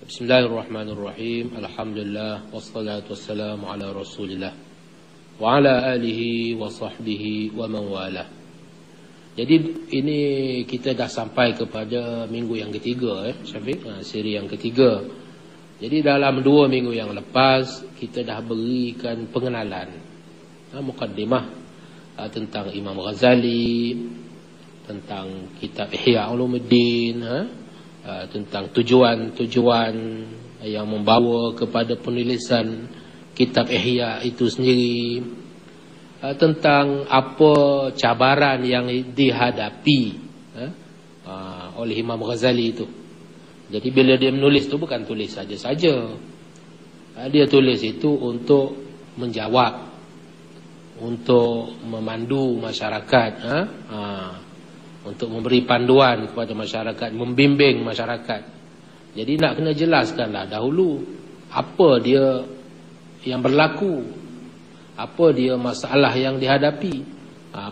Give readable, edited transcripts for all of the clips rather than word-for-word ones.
Bismillahirrahmanirrahim. Alhamdulillah wassalatu wassalamu ala Rasulillah wa ala alihi wa sahbihi wa man wala. Jadi ini kita dah sampai kepada minggu yang ketiga Syafiq, siri yang ketiga. Jadi dalam 2 minggu yang lepas kita dah berikan pengenalan mukaddimah tentang Imam Ghazali, tentang kitab Ihya Ulumuddin, tentang tujuan-tujuan yang membawa kepada penulisan kitab Ihya itu sendiri, tentang apa cabaran yang dihadapi oleh Imam Ghazali itu. Jadi bila dia menulis itu bukan tulis saja-saja, dia tulis itu untuk menjawab, untuk memandu masyarakat, untuk memberi panduan kepada masyarakat, membimbing masyarakat. Jadi nak kena jelaskanlah dahulu apa dia yang berlaku, apa dia masalah yang dihadapi.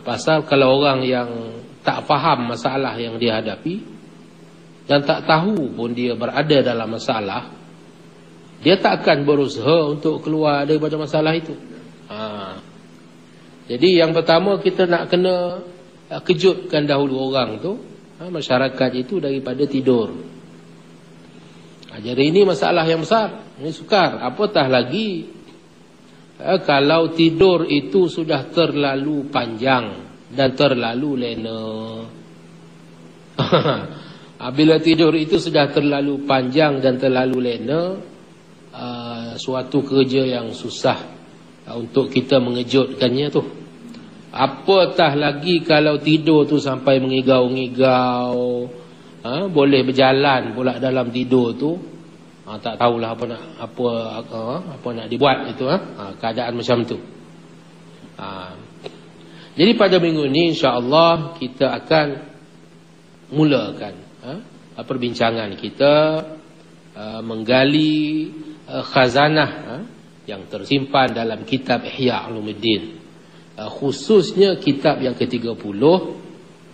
Pasal kalau orang yang tak faham masalah yang dihadapi dan tak tahu pun dia berada dalam masalah, dia tak akan berusaha untuk keluar daripada masalah itu. Jadi yang pertama kita nak kena kejutkan dahulu orang tu, masyarakat itu, daripada tidur. Jadi ini masalah yang besar, ini sukar. Apatah lagi kalau tidur itu sudah terlalu panjang dan terlalu lena. Bila tidur itu sudah terlalu panjang dan terlalu lena, suatu kerja yang susah untuk kita mengejutkannya tu. Apatah lagi kalau tidur tu sampai mengigau-ngigau, boleh berjalan pula dalam tidur tu, tak tahulah apa nak dibuat itu, keadaan macam tu. Jadi pada minggu ni insya-Allah kita akan mulakan perbincangan kita, menggali khazanah yang tersimpan dalam kitab Ihya Ulumuddin, khususnya kitab yang ke-30,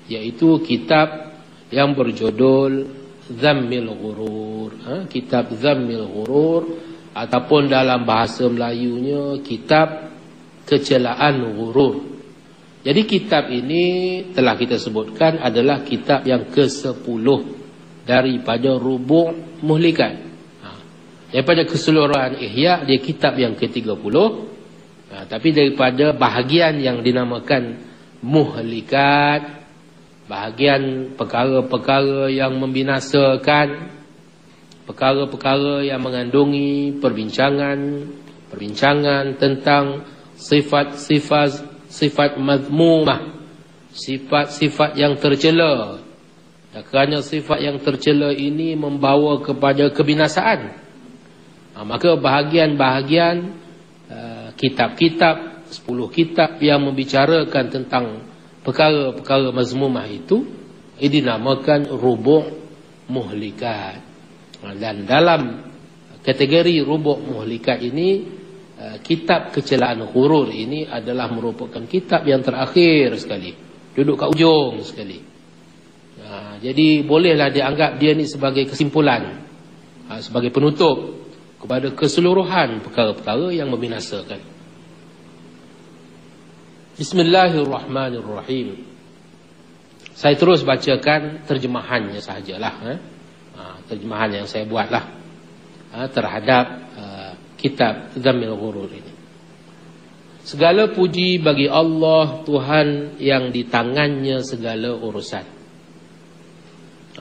iaitu kitab yang berjudul Zammil Ghurur. Kitab Zammil Ghurur, ataupun dalam bahasa Melayunya kitab Kecelaan Ghurur. Jadi kitab ini telah kita sebutkan adalah kitab yang ke-10 daripada Rubu' Muhlikat. Daripada keseluruhan Ihya, dia kitab yang ke-30. Tapi daripada bahagian yang dinamakan muhlikat, bahagian perkara-perkara yang membinasakan, perkara-perkara yang mengandungi perbincangan tentang sifat mazmumah, sifat-sifat yang tercela. Dan kerana sifat yang tercela ini membawa kepada kebinasaan, maka bahagian-bahagian kitab-kitab, 10 kitab yang membicarakan tentang perkara-perkara mazmumah itu dinamakan Rubu' Muhlikat. Dan dalam kategori Rubu' Muhlikat ini, kitab Kecelaan Ghurur ini adalah merupakan kitab yang terakhir sekali, duduk kat ujung sekali. Jadi bolehlah dianggap dia ni sebagai kesimpulan, sebagai penutup kepada keseluruhan perkara-perkara yang membinasakan. Bismillahirrahmanirrahim. Saya terus bacakan terjemahannya sahajalah, terjemahan yang saya buatlah terhadap kitab Zammil Ghurur ini. Segala puji bagi Allah, Tuhan yang di tangannya segala urusan.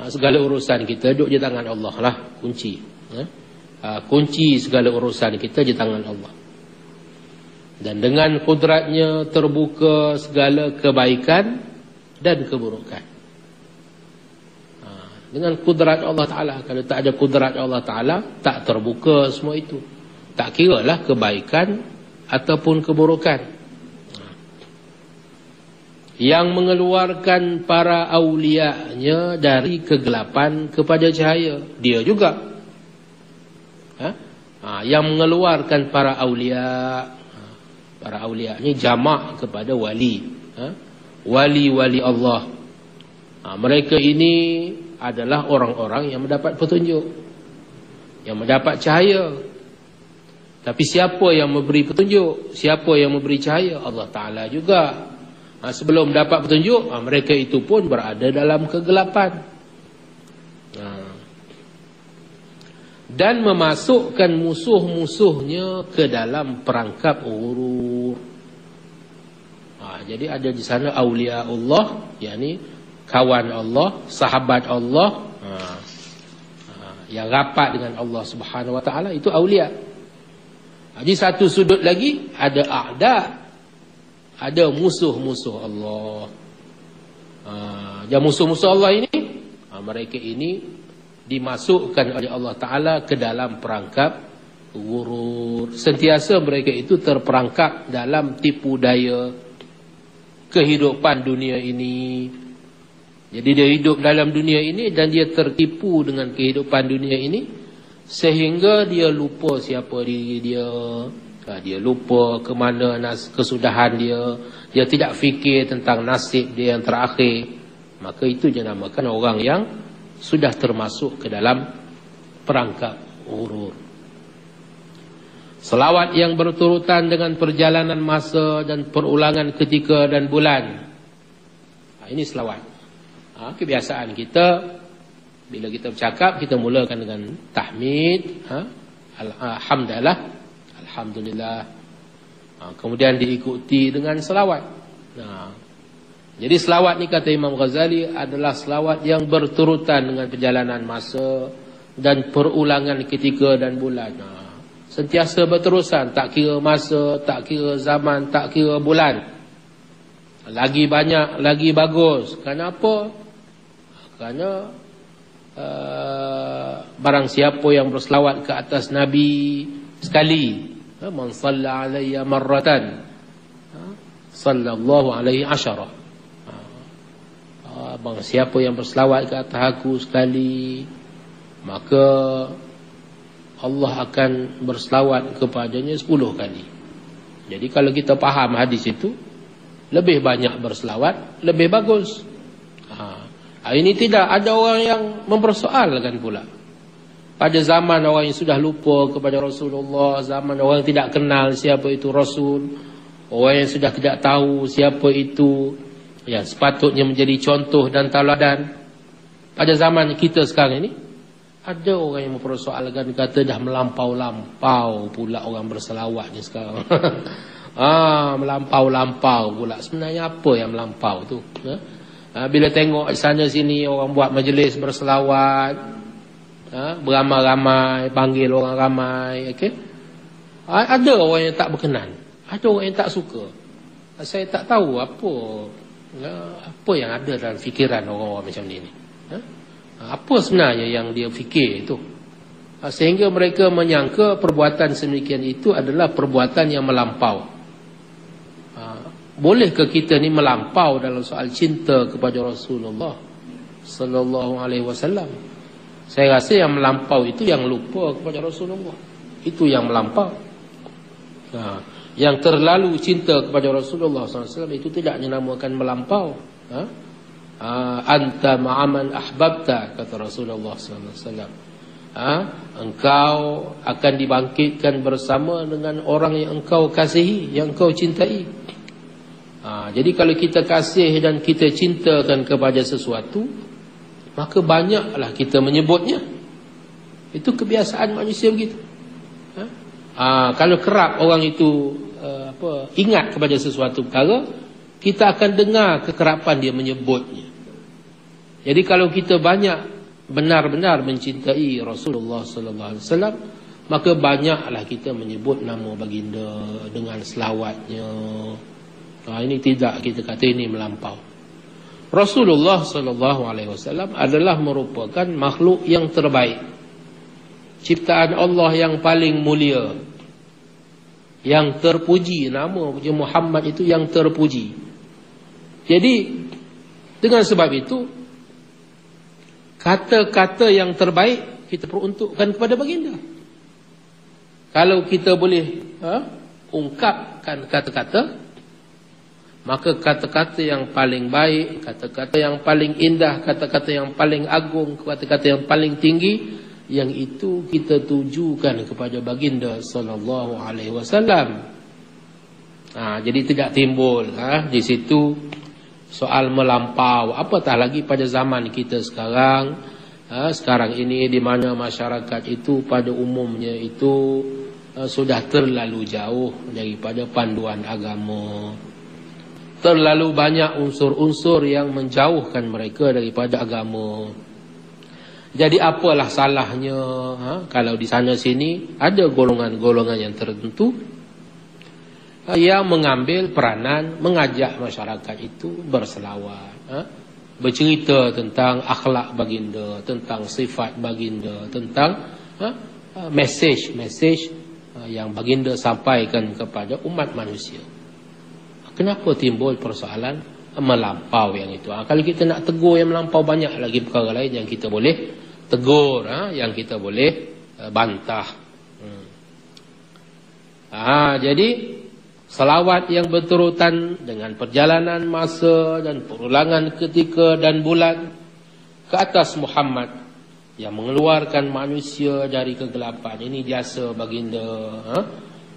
Segala urusan kita duduk di tangan Allah lah, kunci. Kunci segala urusan kita di tangan Allah. Dan dengan kudratnya terbuka segala kebaikan dan keburukan. Dengan kudrat Allah Ta'ala. Kalau tak ada kudrat Allah Ta'ala, tak terbuka semua itu. Tak kiralah kebaikan ataupun keburukan. Yang mengeluarkan para awliya-Nya dari kegelapan kepada cahaya. Dia juga. Yang mengeluarkan para awliya. Para awliya ni jamak kepada wali. Wali-wali Allah. Mereka ini adalah orang-orang yang mendapat petunjuk. yang mendapat cahaya. Tapi siapa yang memberi petunjuk? Siapa yang memberi cahaya? Allah Ta'ala juga. Sebelum dapat petunjuk, mereka itu pun berada dalam kegelapan. Dan memasukkan musuh-musuhnya ke dalam perangkap urur. Jadi ada di sana awliya Allah, yakni kawan Allah, sahabat Allah, yang rapat dengan Allah Subhanahu Wa Taala, itu awliya. Di satu sudut lagi ada a'da, ada musuh-musuh Allah. Dan musuh-musuh Allah ini, mereka ini dimasukkan oleh Allah Ta'ala ke dalam perangkap ghurur. Sentiasa mereka itu terperangkap dalam tipu daya kehidupan dunia ini. Jadi dia hidup dalam dunia ini dan dia tertipu dengan kehidupan dunia ini, sehingga dia lupa siapa diri dia. Dia lupa ke mana kesudahan dia. Dia tidak fikir tentang nasib dia yang terakhir. Maka itu dinamakan orang yang sudah termasuk ke dalam perangkap ghurur. Selawat yang berturutan dengan perjalanan masa dan perulangan ketika dan bulan. Ini selawat. Kebiasaan kita, bila kita bercakap, kita mulakan dengan tahmid, alhamdulillah, alhamdulillah. Kemudian diikuti dengan selawat. Jadi selawat ni, kata Imam Ghazali, adalah selawat yang berturutan dengan perjalanan masa dan perulangan ketika dan bulan. Sentiasa berterusan, tak kira masa, tak kira zaman, tak kira bulan. Lagi banyak, lagi bagus. Kenapa? Kerana barang siapa yang berselawat ke atas Nabi sekali, man salla alayya marratan, sallallahu alaihi asyara. Barang siapa yang berselawat ke atas aku sekali, maka Allah akan berselawat kepadanya 10 kali. Jadi kalau kita faham hadis itu, lebih banyak berselawat, lebih bagus. Ini tidak ada orang yang mempersoalkan pula. Pada zaman orang yang sudah lupa kepada Rasulullah, zaman orang yang tidak kenal siapa itu Rasul, orang yang sudah tidak tahu siapa itu yang sepatutnya menjadi contoh dan tauladan. Pada zaman kita sekarang ini, ada orang yang mempersoalkan, kata dah melampau-lampau pula orang berselawat ni sekarang. Melampau-lampau pula. Sebenarnya apa yang melampau tu? Bila tengok sana sini orang buat majlis berselawat, beramai-ramai, panggil orang ramai, okay? Ada orang yang tak berkenan, ada orang yang tak suka. Saya tak tahu apa yang ada dalam fikiran orang-orang macam ni. Apa sebenarnya yang dia fikir itu, sehingga mereka menyangka perbuatan sedemikian itu adalah perbuatan yang melampau. Bolehkah kita ni melampau dalam soal cinta kepada Rasulullah sallallahu alaihi wasallam? Saya rasa yang melampau itu yang lupa kepada Rasulullah. Itu yang melampau. Yang terlalu cinta kepada Rasulullah sallallahu alaihi wasallam itu tidak dinamakan melampau. Anta ma'aman ahbabta, kata Rasulullah sallallahu alaihi wasallam. Engkau akan dibangkitkan bersama dengan orang yang engkau kasihi, yang engkau cintai. Jadi kalau kita kasih dan kita cintakan kepada sesuatu, maka banyaklah kita menyebutnya. Itu kebiasaan manusia begitu. Kalau kerap orang itu ingat kepada sesuatu perkara, kita akan dengar kekerapan dia menyebutnya. Jadi kalau kita banyak benar-benar mencintai Rasulullah sallallahu alaihi wasallam, maka banyaklah kita menyebut nama baginda dengan selawatnya. Ini tidak kita kata ini melampau. Rasulullah sallallahu alaihi wasallam adalah merupakan makhluk yang terbaik, ciptaan Allah yang paling mulia, yang terpuji. Nama Muhammad itu yang terpuji. Jadi dengan sebab itu, kata-kata yang terbaik kita peruntukkan kepada baginda. Kalau kita boleh ungkapkan kata-kata, maka kata-kata yang paling baik, kata-kata yang paling indah, kata-kata yang paling agung, kata-kata yang paling tinggi yang itu kita tujukan kepada baginda sallallahu alaihi wasallam. Jadi tidak timbul di situ soal melampau, apatah lagi pada zaman kita sekarang. Sekarang ini di mana masyarakat itu pada umumnya itu sudah terlalu jauh daripada panduan agama. Terlalu banyak unsur-unsur yang menjauhkan mereka daripada agama. Jadi apalah salahnya kalau di sana sini ada golongan-golongan yang tertentu yang mengambil peranan mengajak masyarakat itu berselawat, bercerita tentang akhlak baginda, tentang sifat baginda, tentang mesej yang baginda sampaikan kepada umat manusia. Kenapa timbul persoalan melampau yang itu? Kalau kita nak tegur yang melampau, banyak lagi perkara lain yang kita boleh tegur, yang kita boleh bantah. Jadi selawat yang berterutan dengan perjalanan masa dan perulangan ketika dan bulan ke atas Muhammad yang mengeluarkan manusia dari kegelapan. Ini jasa baginda,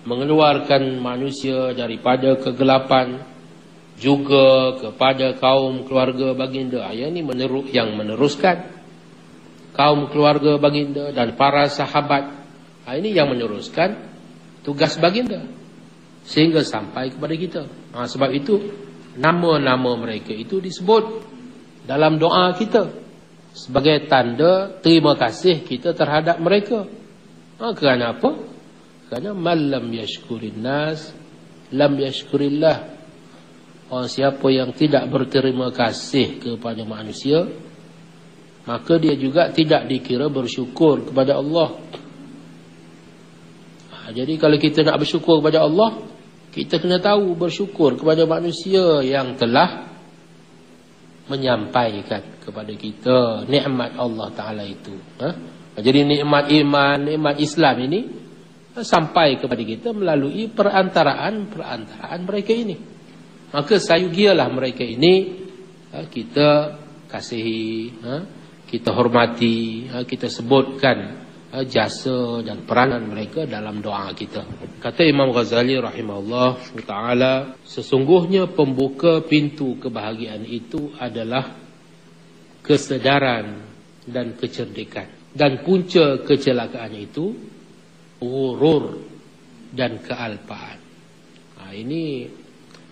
mengeluarkan manusia daripada kegelapan juga kepada kaum keluarga baginda. Ini yang meneruskan kaum keluarga baginda dan para sahabat. Ini yang meneruskan tugas baginda sehingga sampai kepada kita. Sebab itu nama-nama mereka itu disebut dalam doa kita sebagai tanda terima kasih kita terhadap mereka. Kerana apa? Kerana man lam yashkurin nas lam yashkurillah. Orang siapa yang tidak berterima kasih kepada manusia, maka dia juga tidak dikira bersyukur kepada Allah. Jadi kalau kita nak bersyukur kepada Allah, kita kena tahu bersyukur kepada manusia yang telah menyampaikan kepada kita nikmat Allah Ta'ala itu. Jadi nikmat iman, nikmat Islam ini sampai kepada kita melalui perantaraan mereka ini. Maka sayugialah mereka ini kita kasihi, kita hormati, kita sebutkan jasa dan peranan mereka dalam doa kita. Kata Imam Ghazali rahimahullah ta'ala, sesungguhnya pembuka pintu kebahagiaan itu adalah kesedaran dan kecerdikan. Dan punca kecelakaan itu ghurur dan kealpaan. Ini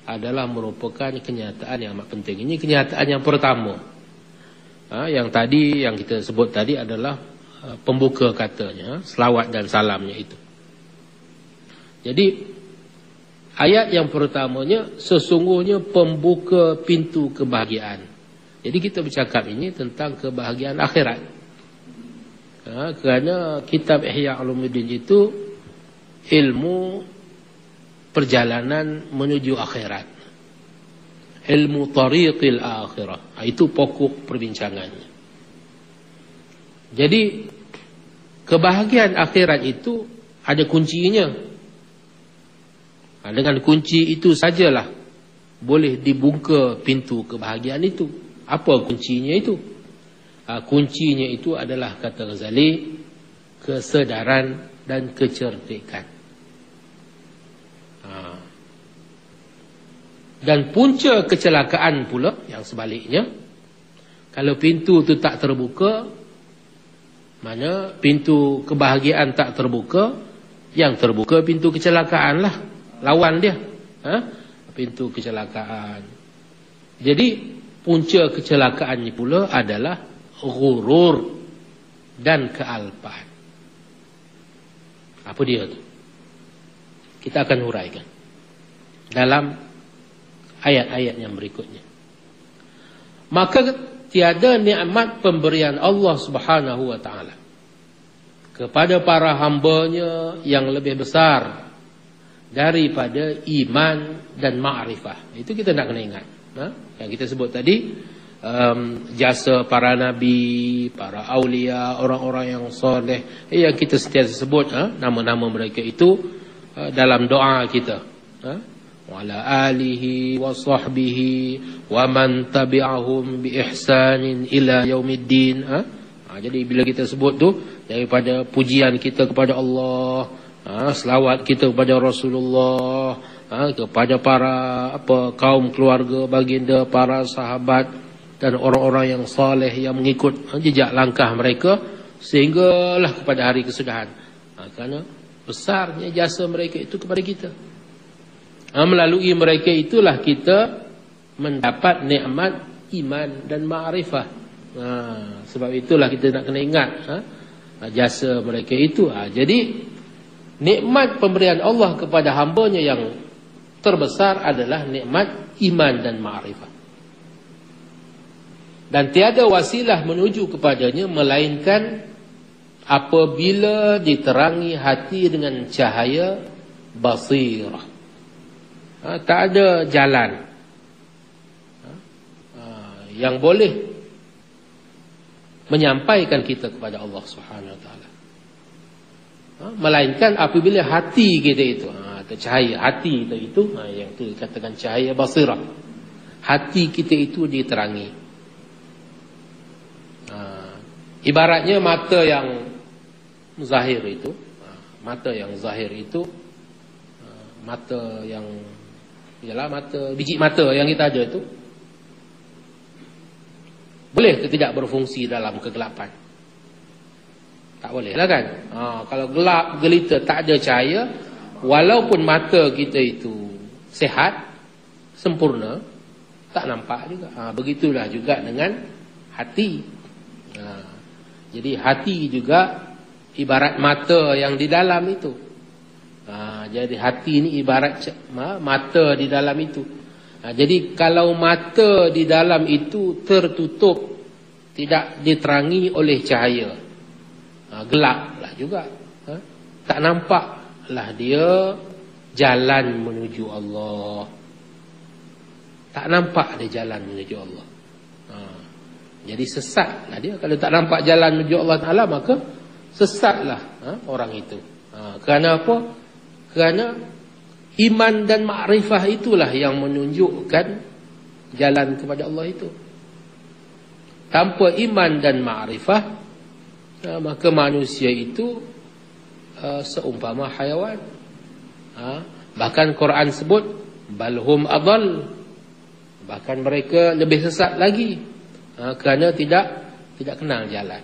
adalah merupakan kenyataan yang amat penting. Ini kenyataan yang pertama. Yang tadi, yang kita sebut tadi adalah pembuka katanya, selawat dan salamnya itu. Jadi ayat yang pertamanya sesungguhnya pembuka pintu kebahagiaan. Jadi kita bercakap ini tentang kebahagiaan akhirat. Kerana kitab Ihya Ulumuddin itu ilmu perjalanan menuju akhirat, ilmu tariqil akhirah. Itu pokok perbincangannya. Jadi kebahagiaan akhirat itu ada kuncinya. Dengan kunci itu sajalah boleh dibuka pintu kebahagiaan itu. Apa kuncinya itu? Kuncinya itu adalah, kata Ghazali, kesedaran dan kecerdikan. Dan punca kecelakaan pula yang sebaliknya, kalau pintu itu tak terbuka, mana pintu kebahagiaan tak terbuka, yang terbuka pintu kecelakaan lah, lawan dia, pintu kecelakaan. Jadi punca kecelakaan ini pula adalah ghurur dan kealpaan. Apa dia tu? Kita akan huraikan dalam ayat-ayat yang berikutnya. Maka tiada nikmat pemberian Allah Subhanahu wa ta'ala kepada para hambanya yang lebih besar daripada iman dan ma'rifah. Itu kita nak kena ingat. Yang kita sebut tadi, jasa para nabi, para aulia, orang-orang yang soleh, yang kita sentiasa sebut nama-nama mereka itu dalam doa kita. Wa ala alihi wa sahbihi wa man tabi'ahum bi ihsanin ila yaumiddin. Jadi bila kita sebut tu, daripada pujian kita kepada Allah, selawat kita kepada Rasulullah, kepada para kaum keluarga baginda, para sahabat dan orang-orang yang saleh yang mengikut jejak langkah mereka sehinggalah kepada hari kesudahan. Kerana besarnya jasa mereka itu kepada kita. Melalui mereka itulah kita mendapat nikmat iman dan ma'rifah. Sebab itulah kita nak kena ingat jasa mereka itu. Jadi nikmat pemberian Allah kepada hambanya yang terbesar adalah nikmat iman dan ma'rifah. Dan tiada wasilah menuju kepadanya melainkan apabila diterangi hati dengan cahaya basirah. Tak ada jalan yang boleh menyampaikan kita kepada Allah Subhanahu Wa Taala, melainkan apabila hati kita itu, cahaya hati kita itu, yang tu dikatakan cahaya basirah, hati kita itu diterangi. Ibaratnya mata yang zahir itu, mata yang zahir itu, mata yang ialah mata, biji mata yang kita ada itu, boleh ke tidak berfungsi dalam kegelapan? Tak boleh lah kan. Kalau gelap gelita, tak ada cahaya, walaupun mata kita itu sehat, sempurna, tak nampak juga. Begitulah juga dengan hati. Jadi hati juga ibarat mata yang di dalam itu. Jadi hati ini ibarat mata di dalam itu. Jadi kalau mata di dalam itu tertutup, tidak diterangi oleh cahaya, gelaplah juga, tak nampaklah dia jalan menuju Allah. Tak nampak dia jalan menuju Allah. Jadi sesatlah dia. Kalau tak nampak jalan menuju Allah Ta'ala, maka sesatlah orang itu. Kerana apa? Kerana iman dan ma'rifah itulah yang menunjukkan jalan kepada Allah itu. Tanpa iman dan ma'rifah, maka manusia itu seumpama hayawan. Bahkan Quran sebut balhum adall, bahkan mereka lebih sesat lagi, kerana tidak kenal jalan,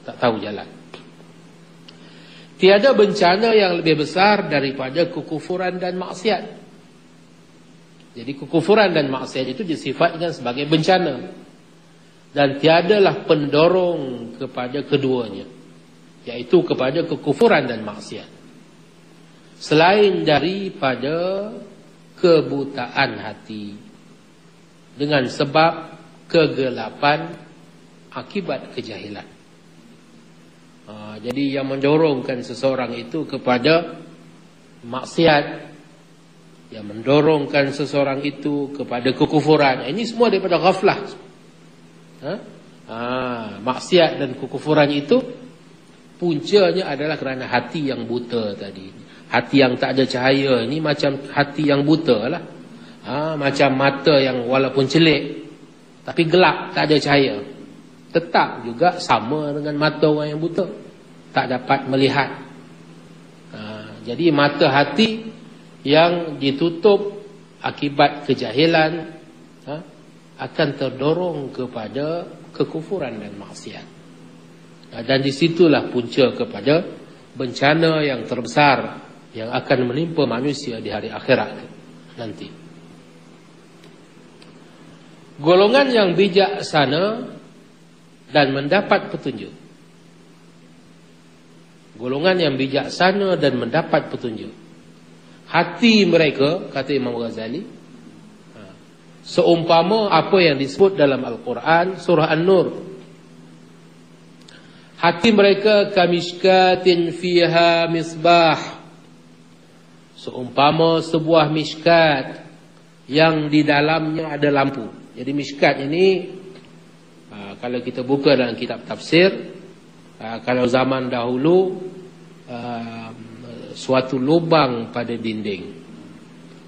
tak tahu jalan. Tiada bencana yang lebih besar daripada kekufuran dan maksiat. Jadi kekufuran dan maksiat itu disifatkan sebagai bencana, dan tiadalah pendorong kepada keduanya, iaitu kepada kekufuran dan maksiat, selain daripada kebutaan hati dengan sebab kegelapan akibat kejahilan. Jadi yang mendorongkan seseorang itu kepada maksiat, yang mendorongkan seseorang itu kepada kekufuran, ini semua daripada ghaflah. Maksiat dan kekufuran itu puncanya adalah kerana hati yang buta tadi. Hati yang tak ada cahaya ini macam hati yang buta lah. Macam mata yang walaupun celik tapi gelap, tak ada cahaya, tetap juga sama dengan mata orang yang buta, tak dapat melihat. Jadi mata hati yang ditutup akibat kejahilan akan terdorong kepada kekufuran dan maksiat. Dan disitulah punca kepada bencana yang terbesar yang akan menimpa manusia di hari akhirat nanti. Golongan yang bijaksana dan mendapat petunjuk. Golongan yang bijaksana dan mendapat petunjuk. Hati mereka, kata Imam Ghazali, seumpama apa yang disebut dalam Al-Quran surah An-Nur. Hati mereka kamishkatin fiha misbah, seumpama sebuah miskat yang di dalamnya ada lampu. Jadi miskat ini, kalau kita buka dalam kitab tafsir, kalau zaman dahulu suatu lubang pada dinding,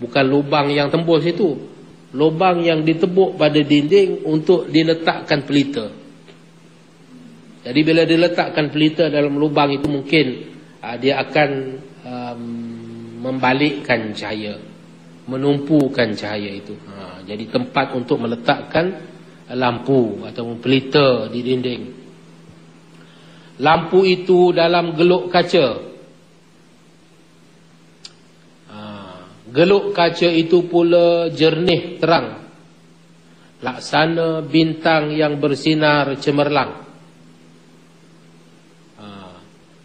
bukan lubang yang tembus itu, lubang yang ditebuk pada dinding untuk diletakkan pelita. Jadi bila diletakkan pelita dalam lubang itu mungkin dia akan membalikkan cahaya, menumpukan cahaya itu. Jadi tempat untuk meletakkan lampu atau pelita di dinding. Lampu itu dalam geluk kaca. Geluk kaca itu pula jernih terang, laksana bintang yang bersinar cemerlang.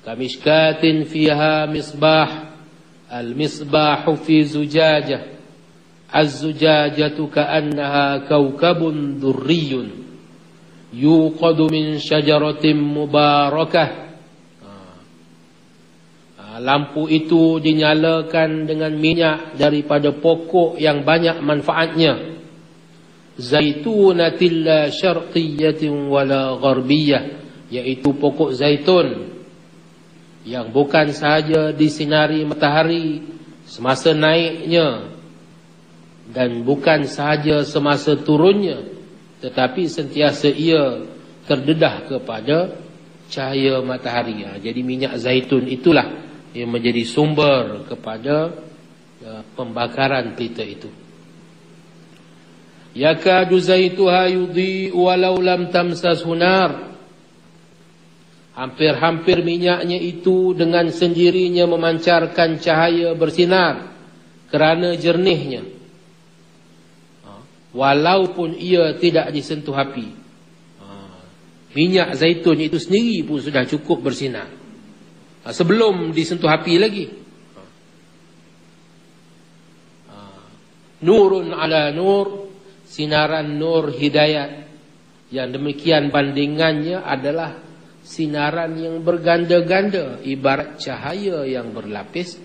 Kamishkatin fiha misbah, al-misbahu fi zujajah, az-zujajatu ka'annaha kawkabun durriyun yuqadu min syajaratin mubarakah. Lampu itu dinyalakan dengan minyak daripada pokok yang banyak manfaatnya. Zaitunatil la syarqiyyatin wala gharbiyah, yaitu pokok zaitun yang bukan sahaja disinari matahari semasa naiknya dan bukan sahaja semasa turunnya, tetapi sentiasa ia terdedah kepada cahaya matahari. Jadi minyak zaitun itulah yang menjadi sumber kepada pembakaran pelita itu. Yakadu zaituha yudhi walau lam tamsashu nar. Hampir-hampir minyaknya itu dengan sendirinya memancarkan cahaya bersinar kerana jernihnya, walaupun ia tidak disentuh api. Minyak zaitun itu sendiri pun sudah cukup bersinar sebelum disentuh api lagi. Nurun ala nur, sinaran nur hidayat. Yang demikian bandingannya adalah sinaran yang berganda-ganda, ibarat cahaya yang berlapis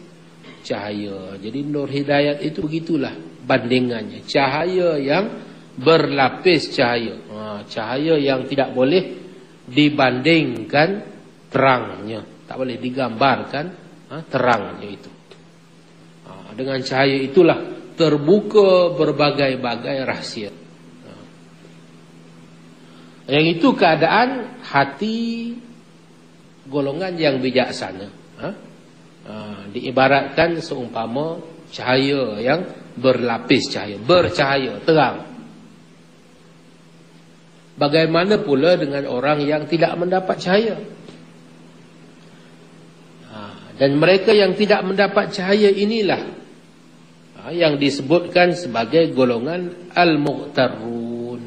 cahaya. Jadi nur hidayat itu begitulah bandingannya, cahaya yang berlapis cahaya. Cahaya yang tidak boleh dibandingkan terangnya, tak boleh digambarkan terangnya itu. Dengan cahaya itulah terbuka berbagai-bagai rahsia. Yang itu keadaan hati golongan yang bijaksana. Diibaratkan seumpama cahaya yang berlapis cahaya, bercahaya, terang. Bagaimana pula dengan orang yang tidak mendapat cahaya? Dan mereka yang tidak mendapat cahaya inilah yang disebutkan sebagai golongan al-mughtarun,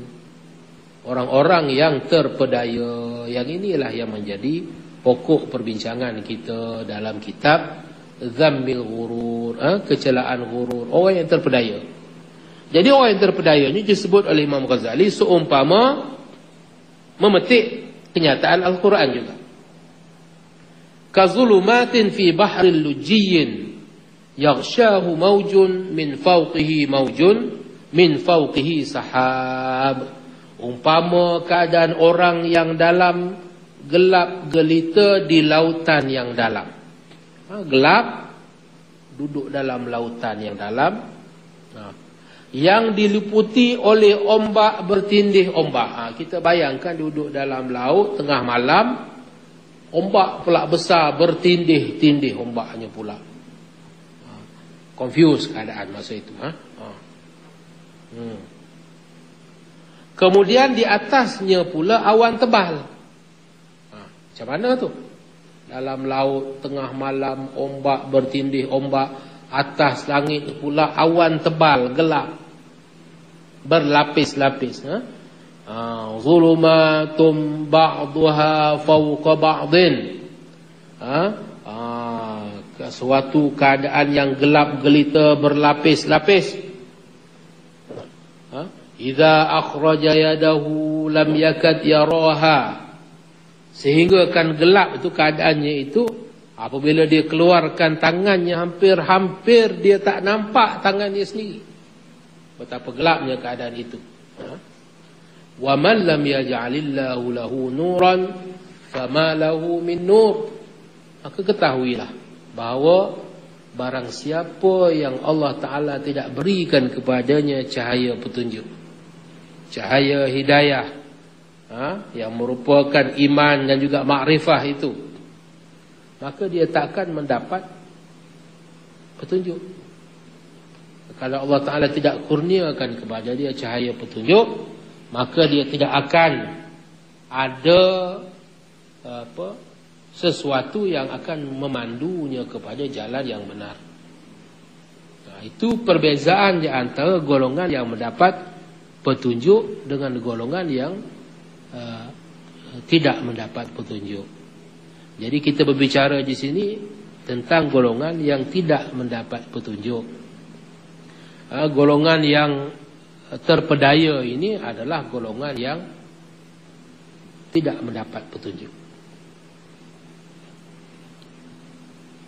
orang-orang yang terpedaya. Yang inilah yang menjadi pokok perbincangan kita dalam kitab Dhammil Ghurur, kecelaan ghurur, orang yang terpedaya. Jadi orang yang terpedaya ini disebut oleh Imam Ghazali seumpama memetik kenyataan Al-Quran juga. Kazulumatin fi bahril lujiyyin yaghshahu mawjun min fawqihi mawjun min fawqihi sahab. Umpama keadaan orang yang dalam gelap gelita di lautan yang dalam. Gelap, duduk dalam lautan yang dalam, yang diliputi oleh ombak bertindih ombak. Kita bayangkan duduk dalam laut tengah malam, ombak pula besar bertindih-tindih ombaknya pula. Confuse keadaan masa itu. Kemudian di atasnya pula awan tebal. Macam mana tu? Dalam laut tengah malam, ombak bertindih ombak, atas langit pula awan tebal gelap berlapis-lapis. Zulumatum ba'duha fawqa ba'din. Suatu keadaan yang gelap gelita berlapis-lapis. Idza akhraja yadahu lam yakad yaraha. Sehingga kan gelap itu keadaannya itu, apabila dia keluarkan tangannya hampir-hampir dia tak nampak tangan dia sendiri. Betapa gelapnya keadaan itu. Wa man lam yaj'alillahu lahu nuran fama lahu min nur. Maka ketahuilah bahawa barang siapa yang Allah Ta'ala tidak berikan kepadanya cahaya petunjuk, cahaya hidayah, yang merupakan iman dan juga makrifah itu, maka dia takkan mendapat petunjuk. Kalau Allah Ta'ala tidak kurniakan kepada dia cahaya petunjuk, maka dia tidak akan ada sesuatu yang akan memandunya kepada jalan yang benar. Itu perbezaan di antara golongan yang mendapat petunjuk dengan golongan yang tidak mendapat petunjuk. Jadi kita berbicara di sini tentang golongan yang tidak mendapat petunjuk. Golongan yang terpedaya ini adalah golongan yang tidak mendapat petunjuk.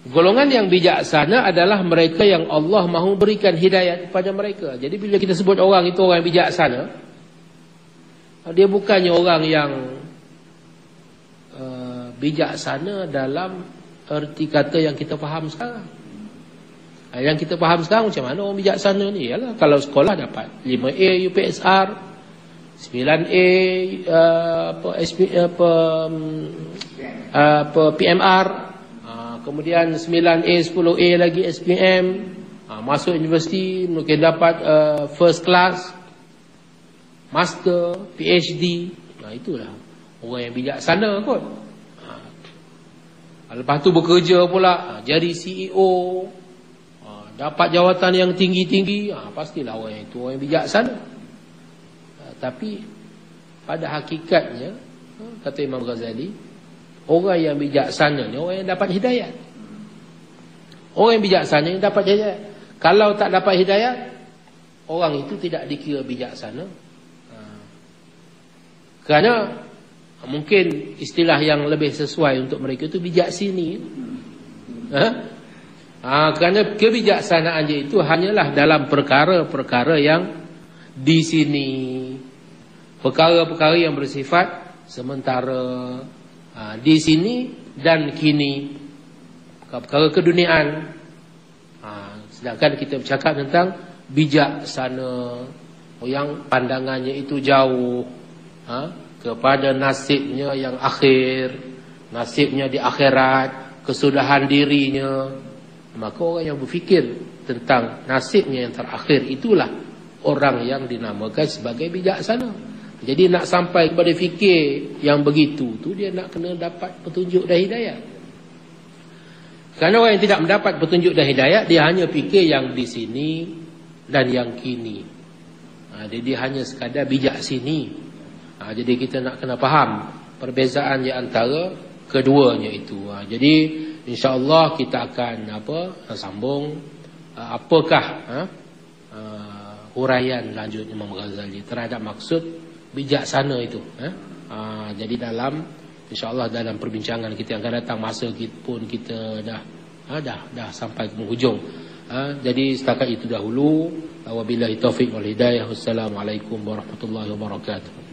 Golongan yang bijaksana adalah mereka yang Allah mahu berikan hidayat kepada mereka. Jadi bila kita sebut orang itu orang bijaksana, dia bukannya orang yang bijaksana dalam erti kata yang kita faham sekarang. Yang kita faham sekarang macam mana orang bijaksana ni? Yalah, kalau sekolah dapat 5A UPSR, 9A PMR, kemudian 9A 10A lagi SPM, masuk universiti mungkin dapat first class, master, PhD. Itulah orang yang bijaksana kot. Lepas tu bekerja pula, jadi CEO, dapat jawatan yang tinggi-tinggi, pastilah orang itu orang yang bijaksana. Tapi pada hakikatnya, kata Imam Ghazali, orang yang bijaksana ni orang yang dapat hidayat. Orang yang bijaksana yang dapat hidayat. Kalau tak dapat hidayat, orang itu tidak dikira bijaksana. Kerana mungkin istilah yang lebih sesuai untuk mereka itu bijak sini. Kerana kebijaksanaan dia itu hanyalah dalam perkara-perkara yang di sini, perkara-perkara yang bersifat sementara, di sini dan kini, perkara keduniaan. Sedangkan kita bercakap tentang bijaksana, yang pandangannya itu jauh kepada nasibnya yang akhir, nasibnya di akhirat, kesudahan dirinya. Maka orang yang berfikir tentang nasibnya yang terakhir, itulah orang yang dinamakan sebagai bijaksana. Jadi nak sampai kepada fikir yang begitu tu, dia nak kena dapat petunjuk dan hidayat. Kerana orang yang tidak mendapat petunjuk dan hidayat, dia hanya fikir yang di sini dan yang kini. Jadi dia hanya sekadar bijak sini. Jadi kita nak kena faham perbezaan di antara keduanya itu. Jadi insya-Allah kita akan sambung apakah huraian lanjut Imam Ghazali terhadap maksud bijaksana itu. Jadi dalam insya-Allah dalam perbincangan kita yang akan datang, masa pun kita dah sampai ke penghujung. Jadi setakat itu dahulu. Wabillahi taufiq wal hidayah. Wassalamualaikum warahmatullahi wabarakatuh.